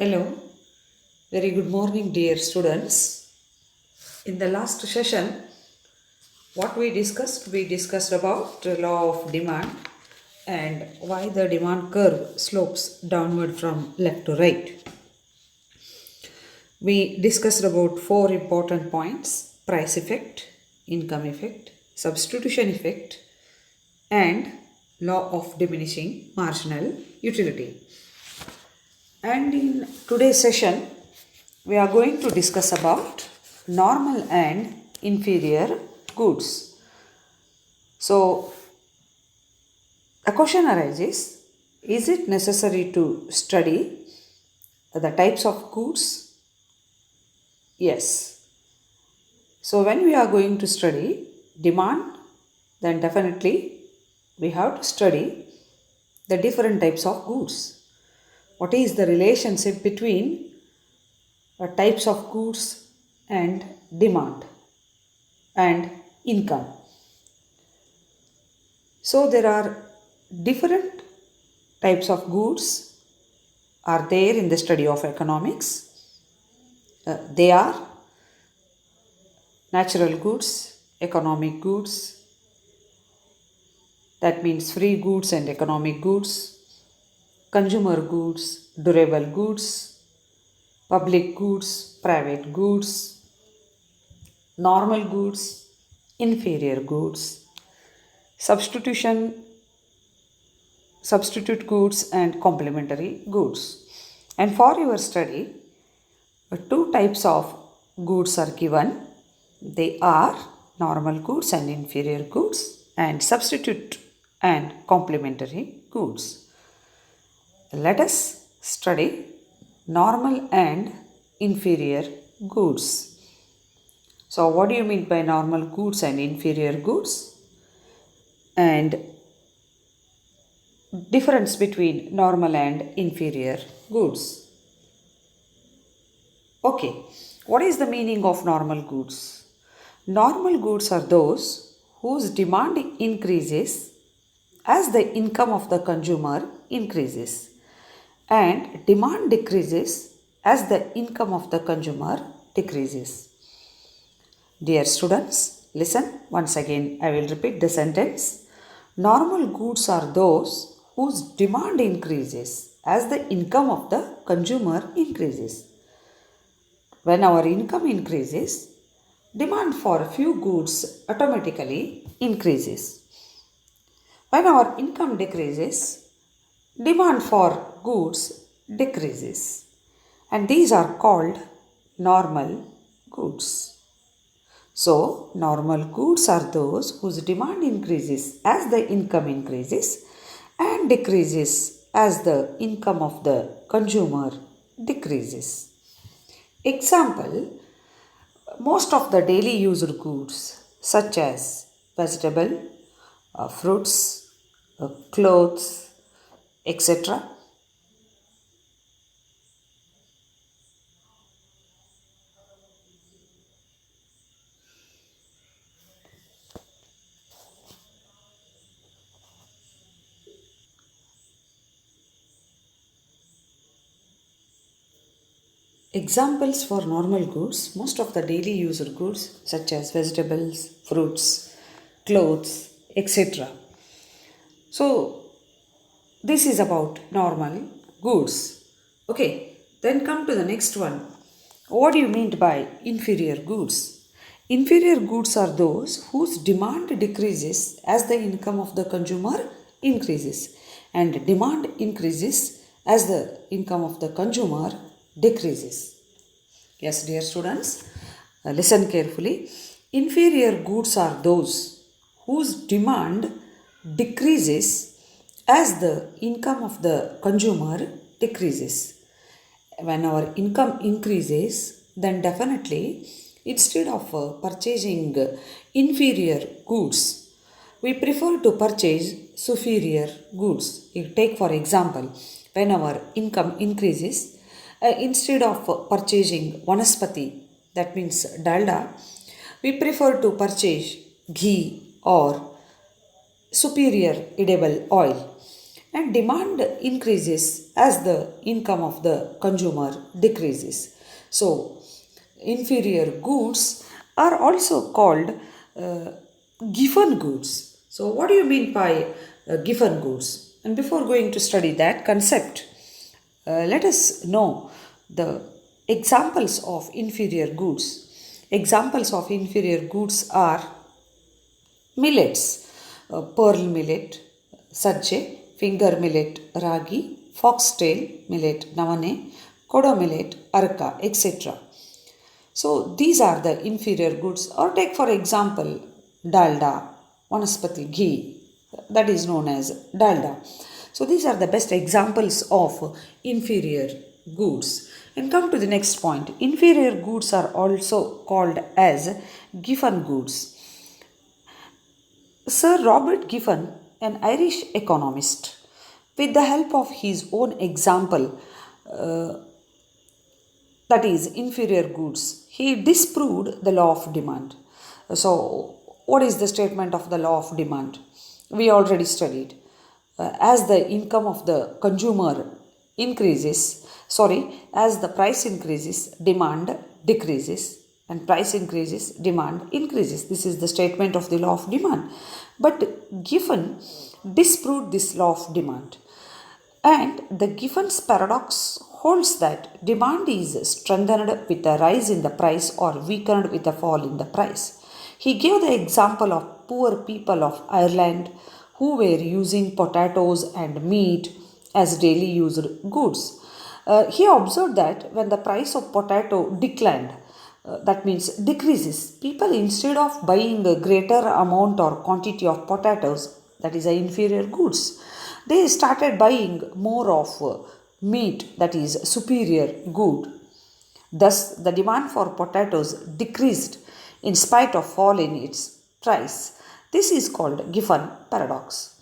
Hello, very good morning, dear students. In the last session, what we discussed? We discussed about the law of demand and why the demand curve slopes downward from left to right. We discussed about four important points: price effect, income effect, substitution effect, and law of diminishing marginal utility. And in today's session, we are going to discuss about normal and inferior goods. So, a question arises, is it necessary to study the types of goods? Yes. So, when we are going to study demand, then definitely we have to study the different types of goods. What is the relationship between types of goods and demand and income? So there are different types of goods are there in the study of economics. They are natural goods, economic goods, that means free goods and economic goods, consumer goods, durable goods, public goods, private goods, normal goods, inferior goods, substitute goods and complementary goods. And for your study, two types of goods are given. They are normal goods and inferior goods, and substitute and complementary goods. Let us study normal and inferior goods. So, what do you mean by normal goods and inferior goods? And difference between normal and inferior goods. Okay, what is the meaning of normal goods? Normal goods are those whose demand increases as the income of the consumer increases, and demand decreases as the income of the consumer decreases. Dear students, listen once again. I will repeat the sentence. Normal goods are those whose demand increases as the income of the consumer increases. When our income increases, demand for few goods automatically increases. When our income decreases, demand for goods decreases. And these are called normal goods. So, normal goods are those whose demand increases as the income increases and decreases as the income of the consumer decreases. Example, most of the daily used goods such as vegetable, fruits, clothes, etc. Examples for normal goods, most of the daily used goods such as vegetables, fruits, clothes, etc. So, this is about normal goods. Okay, then come to the next one. What do you mean by inferior goods? Inferior goods are those whose demand decreases as the income of the consumer increases, and demand increases as the income of the consumer decreases. Yes, dear students, listen carefully. Inferior goods are those whose demand decreases as the income of the consumer decreases. When our income increases, then definitely instead of purchasing inferior goods, we prefer to purchase superior goods. You take for example, when our income increases, instead of purchasing vanaspati, that means dalda, we prefer to purchase ghee or superior edible oil. and demand increases as the income of the consumer decreases. So, inferior goods are also called uh, given goods. So, what do you mean by given goods? And before going to study that concept, let us know the examples of inferior goods. Examples of inferior goods are millets, pearl millet, sajje, finger millet, ragi, foxtail millet, navane, kodo millet, arka, etc. So these are the inferior goods. Or take for example dalda, vanaspati ghee, that is known as dalda. So these are the best examples of inferior goods. And come to the next point. Inferior goods are also called as given goods. Sir Robert Giffen, an Irish economist, with the help of his own example, uh, that is inferior goods, he disproved the law of demand. So, what is the statement of the law of demand? We already studied. As the income of the consumer increases, as the price increases, demand decreases, and price increases, demand increases. This is the statement of the law of demand. But Giffen disproved this law of demand. And the Giffen's paradox holds that demand is strengthened with a rise in the price or weakened with a fall in the price. He gave the example of poor people of Ireland who were using potatoes and meat as daily used goods. He observed that when the price of potato declined, that means decreases, people instead of buying a greater amount or quantity of potatoes, that is inferior goods, they started buying more of meat, that is superior good. Thus, the demand for potatoes decreased in spite of fall in its price. This is called Giffen paradox.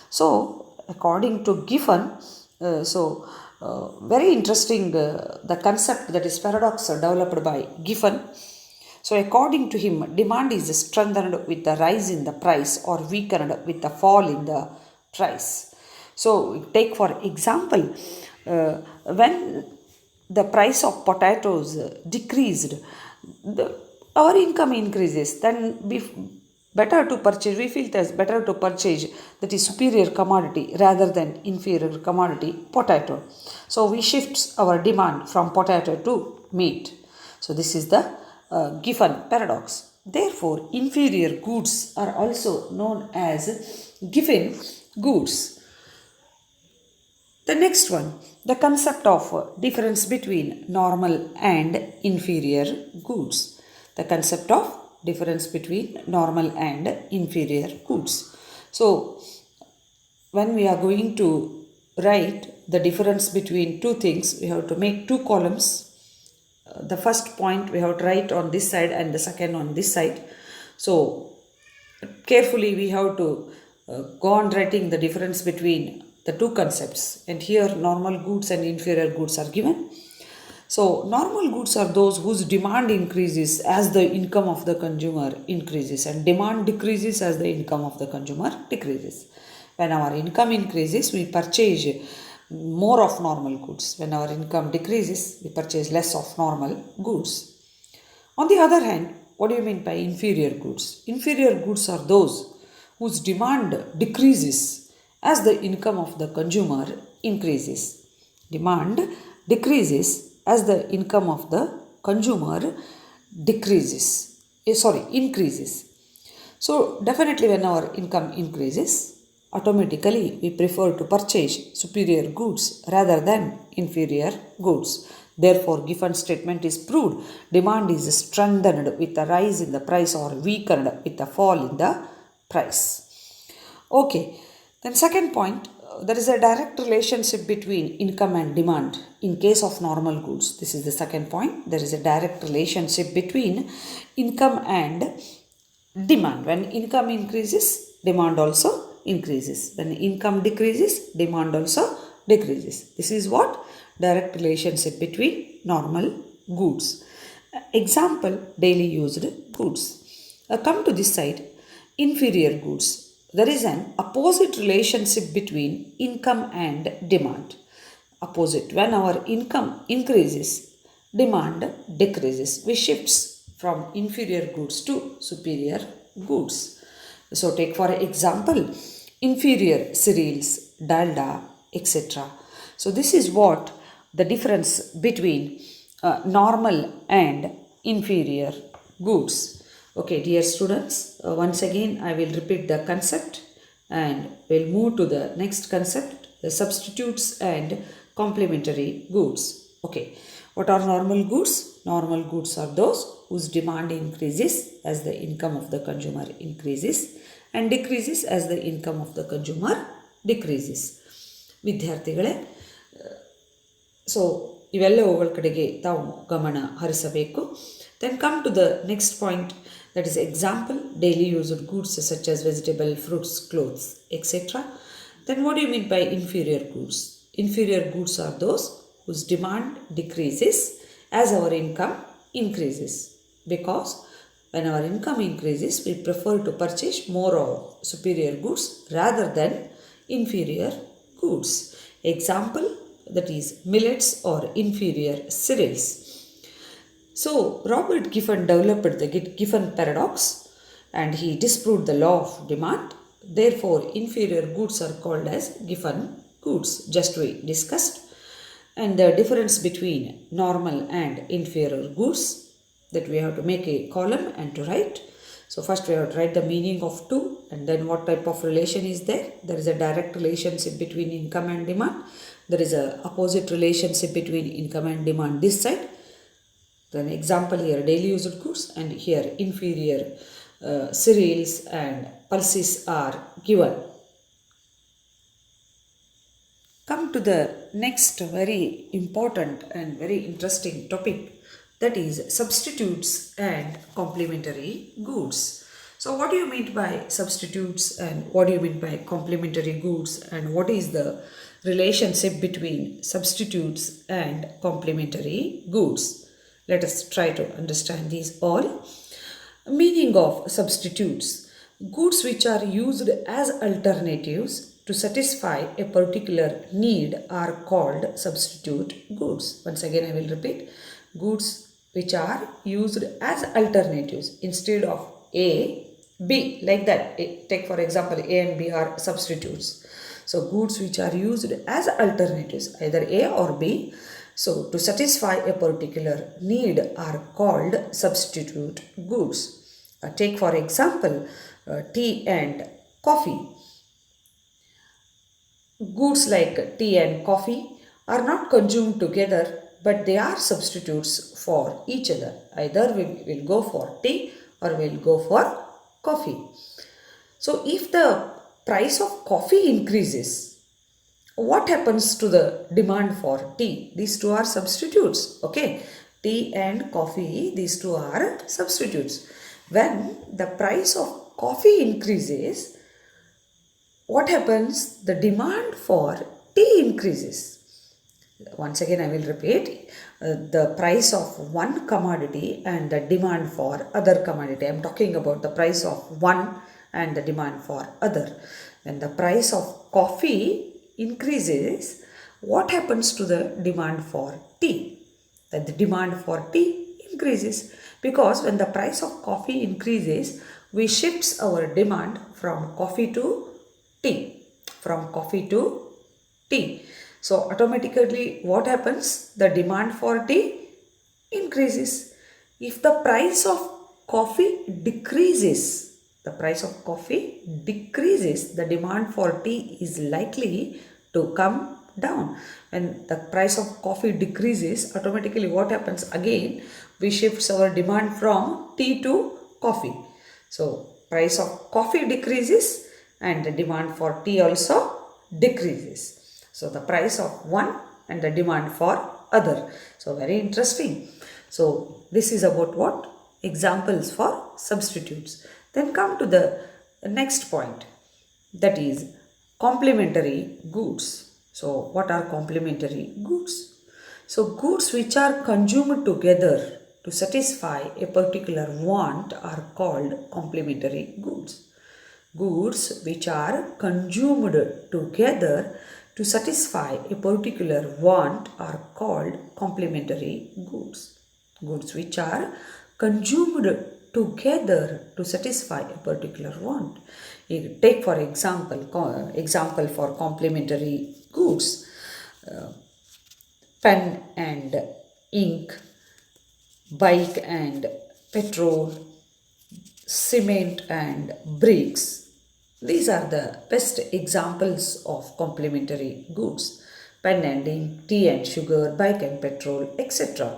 So, according to Giffen, very interesting the concept, that is paradox developed by Giffen. So, according to him, demand is strengthened with the rise in the price or weakened with the fall in the price. So, take for example, when the price of potatoes decreased, our income increases, then better to purchase, we feel that better to purchase that is superior commodity rather than inferior commodity, potato. So we shift our demand from potato to meat. So this is the Giffen paradox. Therefore, inferior goods are also known as given goods. The next one, the concept of difference between normal and inferior goods. The concept of difference between normal and inferior goods. So, when we are going to write the difference between two things, we have to make two columns. The first point we have to write on this side and the second on this side. So, carefully we have to go on writing the difference between the two concepts, and here normal goods and inferior goods are given. So normal goods are those whose demand increases as the income of the consumer increases, and demand decreases as the income of the consumer decreases. When our income increases, we purchase more of normal goods. When our income decreases, we purchase less of normal goods. On the other hand, what do you mean by inferior goods? Inferior goods are those whose demand decreases as the income of the consumer increases. Demand decreases as the income of the consumer increases. So definitely when our income increases, automatically we prefer to purchase superior goods rather than inferior goods. Therefore, Giffen statement is proved. Demand is strengthened with a rise in the price or weakened with a fall in the price. Okay. Then second point, there is a direct relationship between income and demand in case of normal goods. This is the second point. There is a direct relationship between income and demand. When income increases, demand also increases. When income decreases, demand also decreases. This is what direct relationship between normal goods. Example, daily used goods. Come to this side, inferior goods. there is an opposite relationship between income and demand. Opposite. When our income increases, demand decreases. We shifts from inferior goods to superior goods. So take for example, inferior cereals, dalda, etc. So this is what the difference between normal and inferior goods. Okay, dear students, once again I will repeat the concept and we'll move to the next concept, the substitutes and complementary goods. Okay, what are normal goods? Normal goods are those whose demand increases as the income of the consumer increases and decreases as the income of the consumer decreases. ವಿದ್ಯಾರ್ಥಿಗಳೇ, so ಇವೆಲ್ಲವುಗಳ ಕಡೆಗೆ ತಾವು ಗಮನ ಹರಿಸಬೇಕು. Then come to the next point, that is example, daily used goods such as vegetable, fruits, clothes, etc. Then what do you mean by inferior goods? Inferior goods are those whose demand decreases as our income increases, because when our income increases, we prefer to purchase more of superior goods rather than inferior goods. Example, that is millets or inferior cereals. So Robert Giffen developed the Giffen paradox and he disproved the law of demand. Therefore, inferior goods are called as Giffen goods, just we discussed. And the difference between normal and inferior goods, that we have to make a column and to write. So first we have to write the meaning of two, and then what type of relation is there. There is a direct relationship between income and demand. There is a opposite relationship between income and demand this side. Then example here, daily used goods, and here inferior cereals and pulses are given. Come to the next very important and very interesting topic, that is substitutes and complementary goods. So what do you mean by substitutes and what do you mean by complementary goods, and what is the relationship between substitutes and complementary goods? Let us try to understand these all. Meaning of substitutes: goods which are used as alternatives to satisfy a particular need are called substitute goods. Once again I will repeat, goods which are used as alternatives instead of A, B, like that. Take for example, A and B are substitutes. So goods which are used as alternatives, either A or B, so to satisfy a particular need are called substitute goods. Take for example, tea and coffee. Goods like tea and coffee are not consumed together, but they are substitutes for each other. Either we will go for tea or we will go for coffee. So if the price of coffee increases, what happens to the demand for tea? These two are substitutes. Okay, tea and coffee, these two are substitutes. When the price of coffee increases, what happens? The demand for tea increases. Once again I will repeat, the price of one commodity and the demand for other commodity. I am talking about the price of one and the demand for other. When the price of coffee increases, what happens to the demand for tea? That the demand for tea increases, because when the price of coffee increases, we shifts our demand from coffee to tea, from coffee to tea. So automatically what happens? The demand for tea increases. If the price of coffee decreases, the price of coffee decreases, the demand for tea is likely to come down. When the price of coffee decreases, automatically what happens? Again we shifts our demand from tea to coffee. So price of coffee decreases and the demand for tea also decreases. So the price of one and the demand for other. So very interesting. So this is about what? Examples for substitutes. Then come to the next point, that is complementary goods. So what are complementary goods? So goods which are consumed together to satisfy a particular want are called complementary goods. Goods which are consumed together to satisfy a particular want are called complementary goods. Goods which are consumed together to satisfy a particular want. Take for example for complementary goods, pen and ink, bike and petrol, cement and bricks. These are the best examples of complementary goods. Pen and ink, tea and sugar, bike and petrol, etc.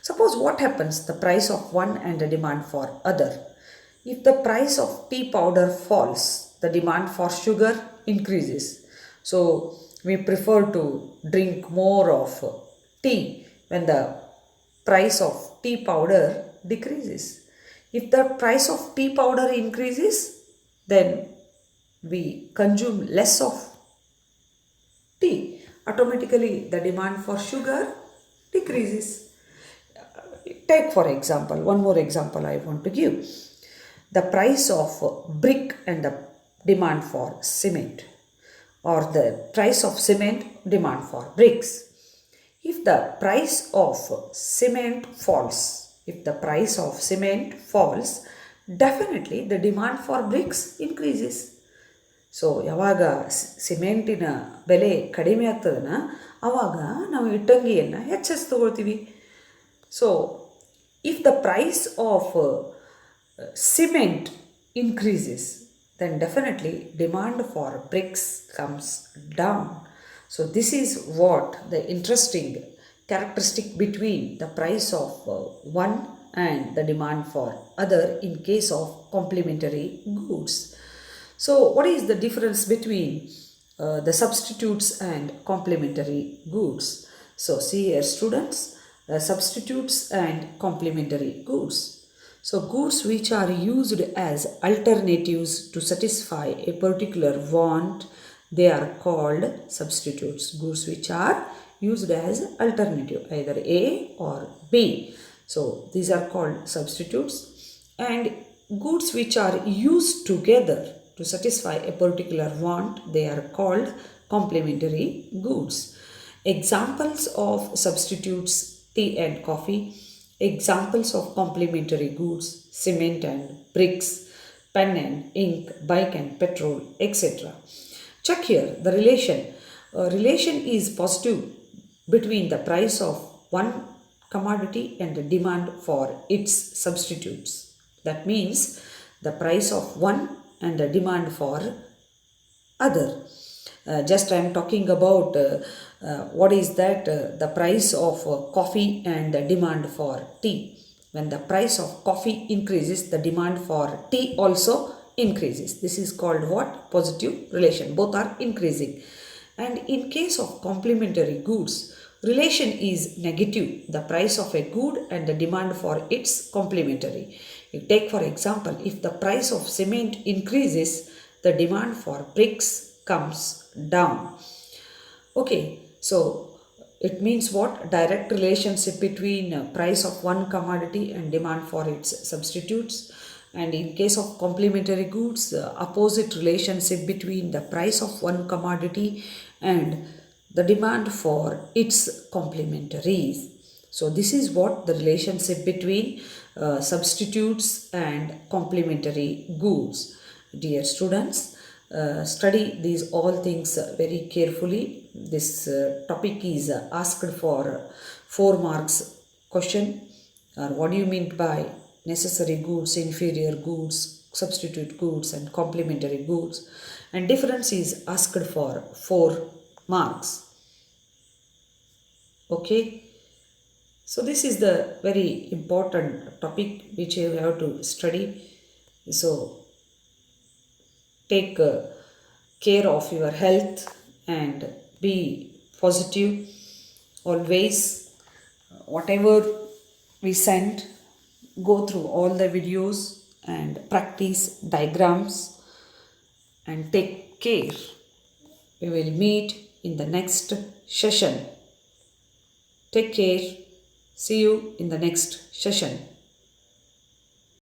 Suppose what happens, the price of one and the demand for other. If the price of tea powder falls, the demand for sugar increases. So we prefer to drink more of tea when the price of tea powder decreases. If the price of tea powder increases, then we consume less of tea. Automatically the demand for sugar decreases. Take for example, one more example I want to give. The price of brick and the demand for cement, or the price of cement, demand for bricks. If the price of cement falls, definitely the demand for bricks increases. So ಯಾವಾಗ ಸಿಮೆಂಟಿನ ಬೆಲೆ ಕಡಿಮೆ ಆಗ್ತದನ ಆವಾಗ ನಾವು ಇಟ್ಟಂಗಿಯನ್ನು ಹೆಚ್ಚು ತಗೊಳ್ತೀವಿ. So if the price of cement increases, then definitely demand for bricks comes down. So this is what the interesting characteristic between the price of one and the demand for other in case of complementary goods. So what is the difference between the substitutes and complementary goods? So see here students, substitutes and complementary goods. So goods which are used as alternatives to satisfy a particular want, they are called substitutes. Goods which are used as alternative, either A or B. So these are called substitutes. And goods which are used together to satisfy a particular want, they are called complementary goods. Examples of substitutes: tea and coffee. Examples of complementary goods: cement and bricks, pen and ink, bike and petrol, etc. Check here the relation. Relation is positive between the price of one commodity and the demand for its substitutes. That means the price of one and the demand for other. Just I am talking about what is that the price of coffee and the demand for tea. When the price of coffee increases, the demand for tea also increases. This is called what? Positive relation. Both are increasing. And in case of complementary goods, relation is negative. The price of a good and the demand for its complementary. You take for example, if the price of cement increases, the demand for bricks comes down. Okay, so it means what? Direct relationship between price of one commodity and demand for its substitutes. And in case of complementary goods, opposite relationship between the price of one commodity and the demand for its complementaries. So this is what the relationship between substitutes and complementary goods. Dear students, study these all things very carefully. This topic is asked for 4 marks question. What do you mean by necessary goods, inferior goods, substitute goods and complementary goods? And difference is asked for 4 marks. Okay. So this is the very important topic which you have to study. So take care of your health and be positive always. Whatever we send, go through all the videos and practice diagrams and take care. We will meet in the next session. Take care. See you in the next session.